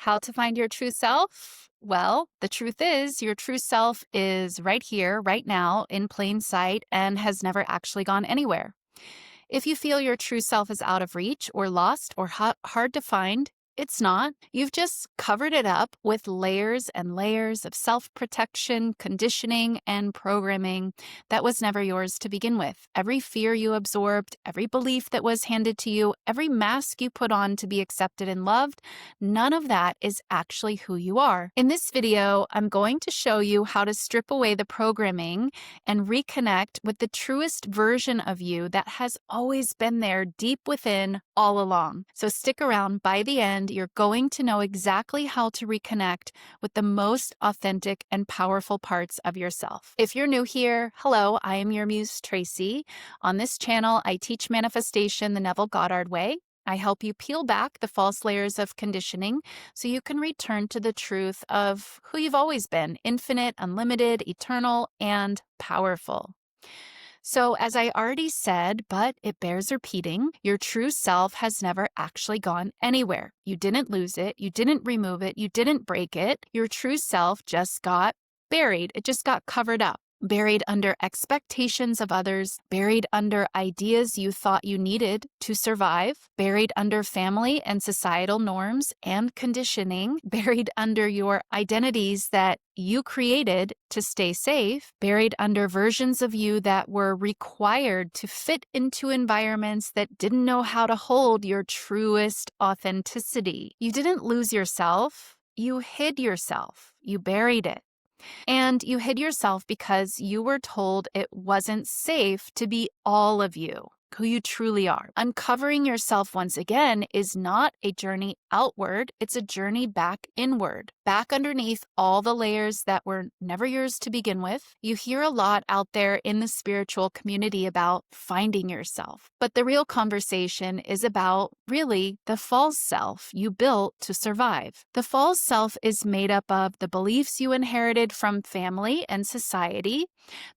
How to find your true self? Well, the truth is, your true self is right here, right now, in plain sight, and has never actually gone anywhere. If you feel your true self is out of reach or lost or hard to find, it's not. You've just covered it up with layers and layers of self-protection, conditioning, and programming that was never yours to begin with. Every fear you absorbed, every belief that was handed to you, every mask you put on to be accepted and loved, none of that is actually who you are. In this video, I'm going to show you how to strip away the programming and reconnect with the truest version of you that has always been there deep within all along. So stick around. By the end, you're going to know exactly how to reconnect with the most authentic and powerful parts of yourself. If you're new here, hello, I am your Muse, Traci. On this channel, I teach manifestation the Neville Goddard way. I help you peel back the false layers of conditioning so you can return to the truth of who you've always been: infinite, unlimited, eternal, and powerful. So, as I already said, but it bears repeating, your true self has never actually gone anywhere. You didn't lose it. You didn't remove it. You didn't break it. Your true self just got buried. It just got covered up. Buried under expectations of others, buried under ideas you thought you needed to survive, buried under family and societal norms and conditioning, buried under your identities that you created to stay safe, buried under versions of you that were required to fit into environments that didn't know how to hold your truest authenticity. You didn't lose yourself. You hid yourself. You buried it. And you hid yourself because you were told it wasn't safe to be all of you, who you truly are. Uncovering yourself once again is not a journey outward, it's a journey back inward, back underneath all the layers that were never yours to begin with. You hear a lot out there in the spiritual community about finding yourself, but the real conversation is about really the false self you built to survive. The false self is made up of the beliefs you inherited from family and society,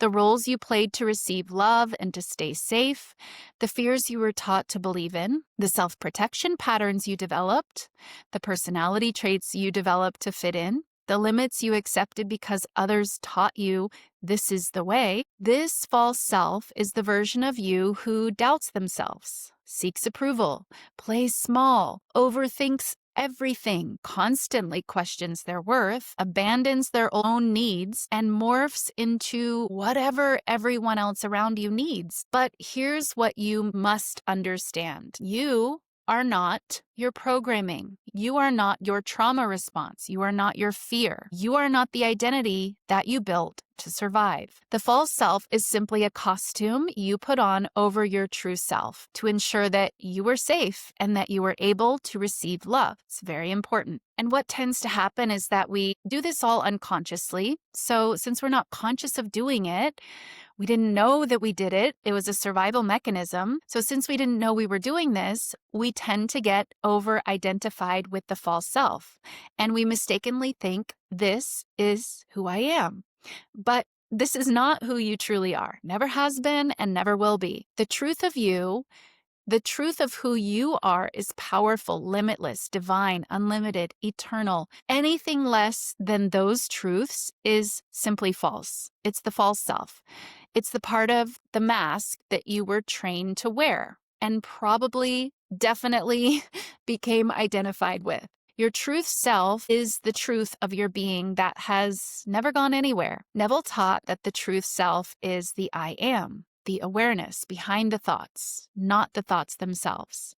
the roles you played to receive love and to stay safe, the fears you were taught to believe in, the self-protection patterns you developed, the personality traits you developed to fit in, the limits you accepted because others taught you this is the way. This false self is the version of you who doubts themselves, seeks approval, plays small, overthinks everything, constantly questions their worth, abandons their own needs, and morphs into whatever everyone else around you needs. But here's what you must understand. You are not your programming. You are not your trauma response. You are not your fear. You are not the identity that you built to survive. The false self is simply a costume you put on over your true self to ensure that you were safe and that you were able to receive love. It's very important. And what tends to happen is that we do this all unconsciously. So since we're not conscious of doing it, we didn't know that we did it. It was a survival mechanism. So since we didn't know we were doing this, we tend to get over-identified with the false self. And we mistakenly think, this is who I am. But this is not who you truly are. Never has been and never will be. The truth of you, the truth of who you are, is powerful, limitless, divine, unlimited, eternal. Anything less than those truths is simply false. It's the false self. It's the part of the mask that you were trained to wear and probably, definitely became identified with. Your truth self is the truth of your being that has never gone anywhere. Neville taught that the truth self is the I am, the awareness behind the thoughts, not the thoughts themselves.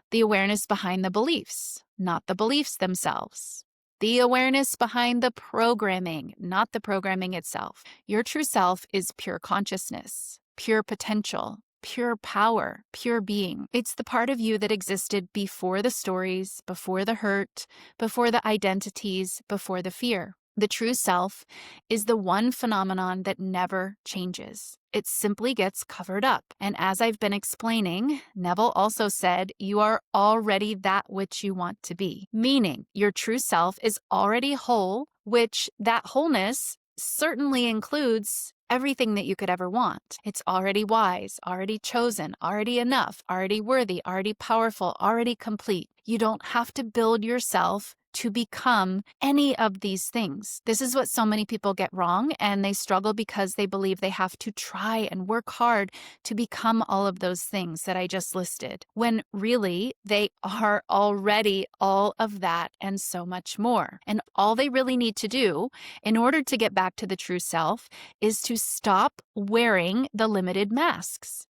The awareness behind the beliefs, not the beliefs themselves. The awareness behind the programming, not the programming itself. Your true self is pure consciousness, pure potential, pure power, pure being. It's the part of you that existed before the stories, before the hurt, before the identities, before the fear. The true self is the one phenomenon that never changes. It simply gets covered up. And as I've been explaining, Neville also said, you are already that which you want to be. Meaning, your true self is already whole, which that wholeness certainly includes everything that you could ever want. It's already wise, already chosen, already enough, already worthy, already powerful, already complete. You don't have to build yourself to become any of these things. This is what so many people get wrong, and they struggle because they believe they have to try and work hard to become all of those things that I just listed, when really they are already all of that and so much more. And all they really need to do in order to get back to the true self is to stop wearing the limited masks.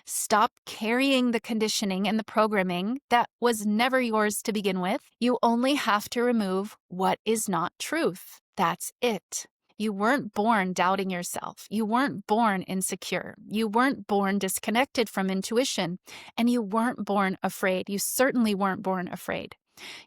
Stop carrying the conditioning and the programming that was never yours to begin with. You only have to remove what is not truth. That's it. You weren't born doubting yourself. You weren't born insecure. You weren't born disconnected from intuition. And you weren't born afraid. You certainly weren't born afraid.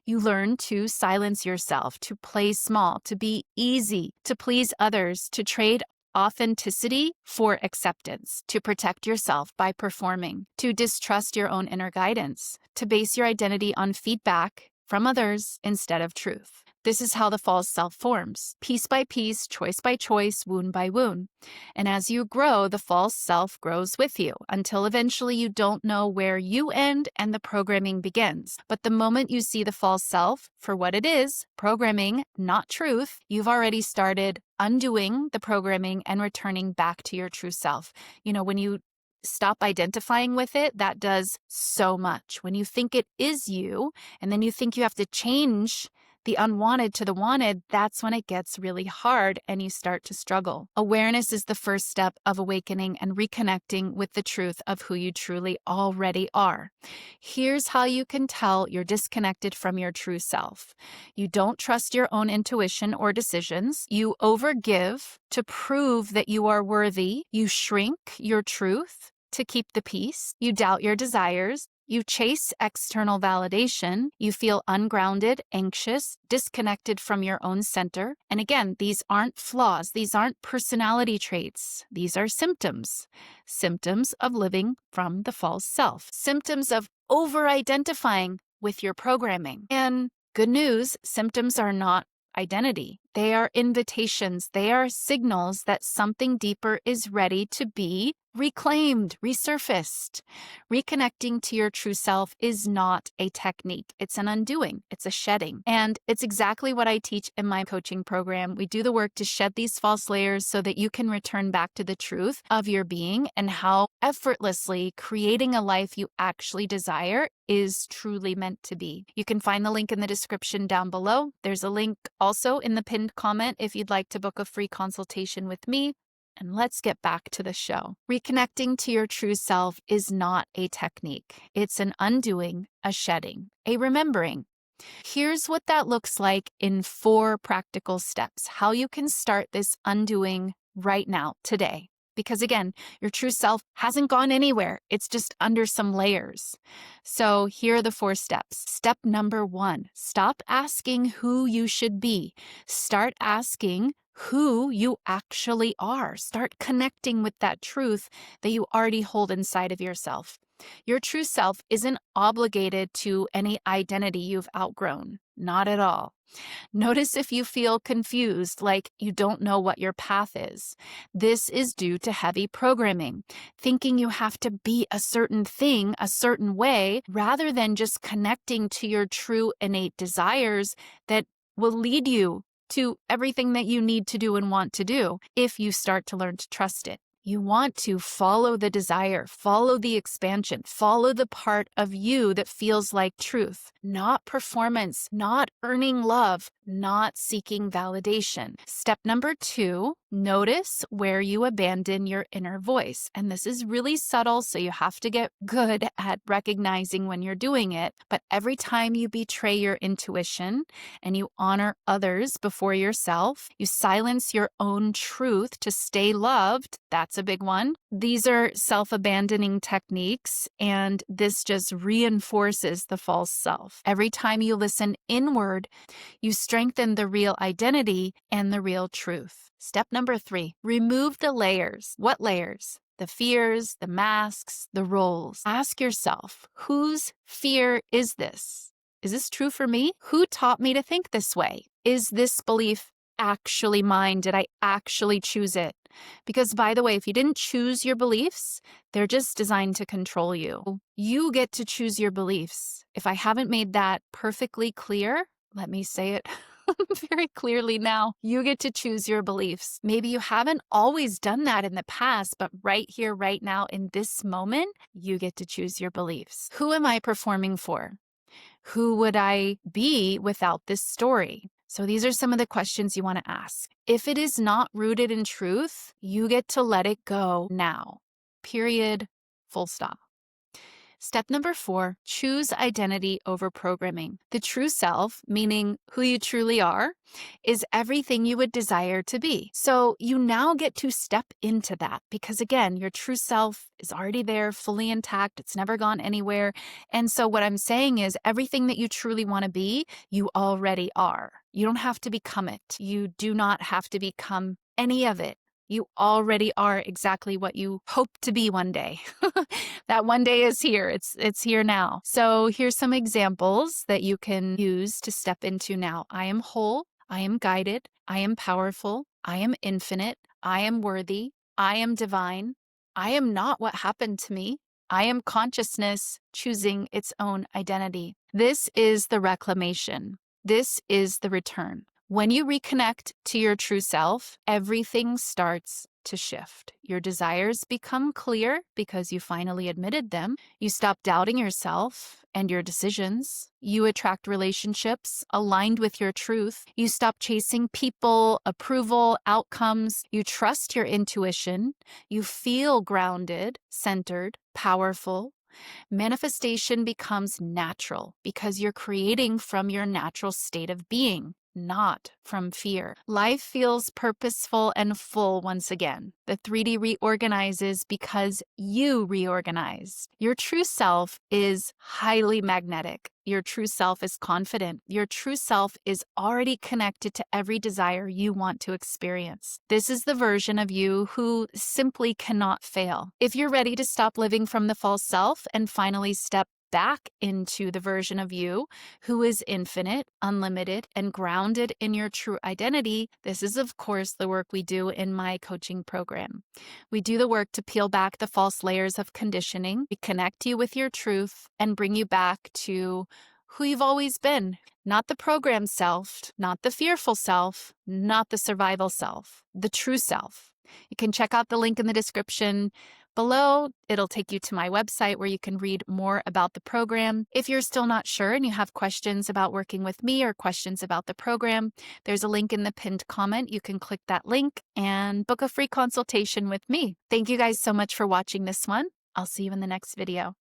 You learn to silence yourself, to play small, to be easy, to please others, to trade authenticity for acceptance, to protect yourself by performing, to distrust your own inner guidance, to base your identity on feedback from others instead of truth. This is how the false self forms, piece by piece, choice by choice, wound by wound. And as you grow, the false self grows with you until eventually you don't know where you end and the programming begins. But the moment you see the false self for what it is, programming, not truth, you've already started undoing the programming and returning back to your true self. When you stop identifying with it, that does so much. When you think it is you, and then you think you have to change the unwanted to the wanted, that's when it gets really hard and you start to struggle. Awareness is the first step of awakening and reconnecting with the truth of who you truly already are. Here's how you can tell you're disconnected from your true self. You don't trust your own intuition or decisions. You overgive to prove that you are worthy. You shrink your truth to keep the peace. You doubt your desires. You chase external validation. You feel ungrounded, anxious, disconnected from your own center. And again, these aren't flaws. These aren't personality traits. These are symptoms. Symptoms of living from the false self. Symptoms of over-identifying with your programming. And good news, symptoms are not identity. They are invitations. They are signals that something deeper is ready to be reclaimed, resurfaced. Reconnecting to your true self is not a technique. It's an undoing. It's a shedding. And it's exactly what I teach in my coaching program. We do the work to shed these false layers so that you can return back to the truth of your being and how effortlessly creating a life you actually desire is truly meant to be. You can find the link in the description down below. There's a link also in the pinned comment if you'd like to book a free consultation with me. And let's get back to the show. Reconnecting to your true self is not a technique. It's an undoing, a shedding, a remembering. Here's what that looks like in 4 practical steps, how you can start this undoing right now, today. Because again, your true self hasn't gone anywhere. It's just under some layers. So here are the 4 steps. Step number 1, stop asking who you should be. Start asking who you actually are. Start connecting with that truth that you already hold inside of yourself. Your true self isn't obligated to any identity you've outgrown. Not at all. Notice if you feel confused, like you don't know what your path is. This is due to heavy programming, thinking you have to be a certain thing, a certain way, rather than just connecting to your true innate desires that will lead you to everything that you need to do and want to do if you start to learn to trust it. You want to follow the desire, follow the expansion, follow the part of you that feels like truth, not performance, not earning love, not seeking validation. Step number 2, notice where you abandon your inner voice. And this is really subtle, so you have to get good at recognizing when you're doing it. But every time you betray your intuition and you honor others before yourself, you silence your own truth to stay loved. That's a big one. These are self-abandoning techniques, and this just reinforces the false self. Every time you listen inward, you strengthen the real identity and the real truth. Step number 3, remove the layers. What layers? The fears, the masks, the roles. Ask yourself, whose fear is this? Is this true for me? Who taught me to think this way? Is this belief actually mine? Did I actually choose it? Because by the way, if you didn't choose your beliefs, they're just designed to control you. You get to choose your beliefs. If I haven't made that perfectly clear, Let me say it very clearly now. You get to choose your beliefs. Maybe you haven't always done that in the past, but right here, right now, in this moment, you get to choose your beliefs. Who am I performing for? Who would I be without this story? So these are some of the questions you want to ask. If it is not rooted in truth, you get to let it go now. Period. Full stop. Step number 4, choose identity over programming. The true self, meaning who you truly are, is everything you would desire to be. So you now get to step into that because, again, your true self is already there, fully intact. It's never gone anywhere. And so what I'm saying is everything that you truly want to be, you already are. You don't have to become it. You do not have to become any of it. You already are exactly what you hope to be one day. That one day is here. It's here now. So here's some examples that you can use to step into now. I am whole. I am guided. I am powerful. I am infinite. I am worthy. I am divine. I am not what happened to me. I am consciousness choosing its own identity. This is the reclamation. This is the return. When you reconnect to your true self, everything starts to shift. Your desires become clear because you finally admitted them. You stop doubting yourself and your decisions. You attract relationships aligned with your truth. You stop chasing people, approval, outcomes. You trust your intuition. You feel grounded, centered, powerful. Manifestation becomes natural because you're creating from your natural state of being, not from fear. Life feels purposeful and full once again. The 3D reorganizes because you reorganize. Your true self is highly magnetic. Your true self is confident. Your true self is already connected to every desire you want to experience. This is the version of you who simply cannot fail. If you're ready to stop living from the false self and finally step back into the version of you who is infinite, unlimited, and grounded in your true identity, this is, of course, the work we do in my coaching program. We do the work to peel back the false layers of conditioning, connect you with your truth, and bring you back to who you've always been. Not the program self, not the fearful self, not the survival self, the true self. You can check out the link in the description below. It'll take you to my website where you can read more about the program. If you're still not sure and you have questions about working with me or questions about the program, there's a link in the pinned comment. You can click that link and book a free consultation with me. Thank you guys so much for watching this one. I'll see you in the next video.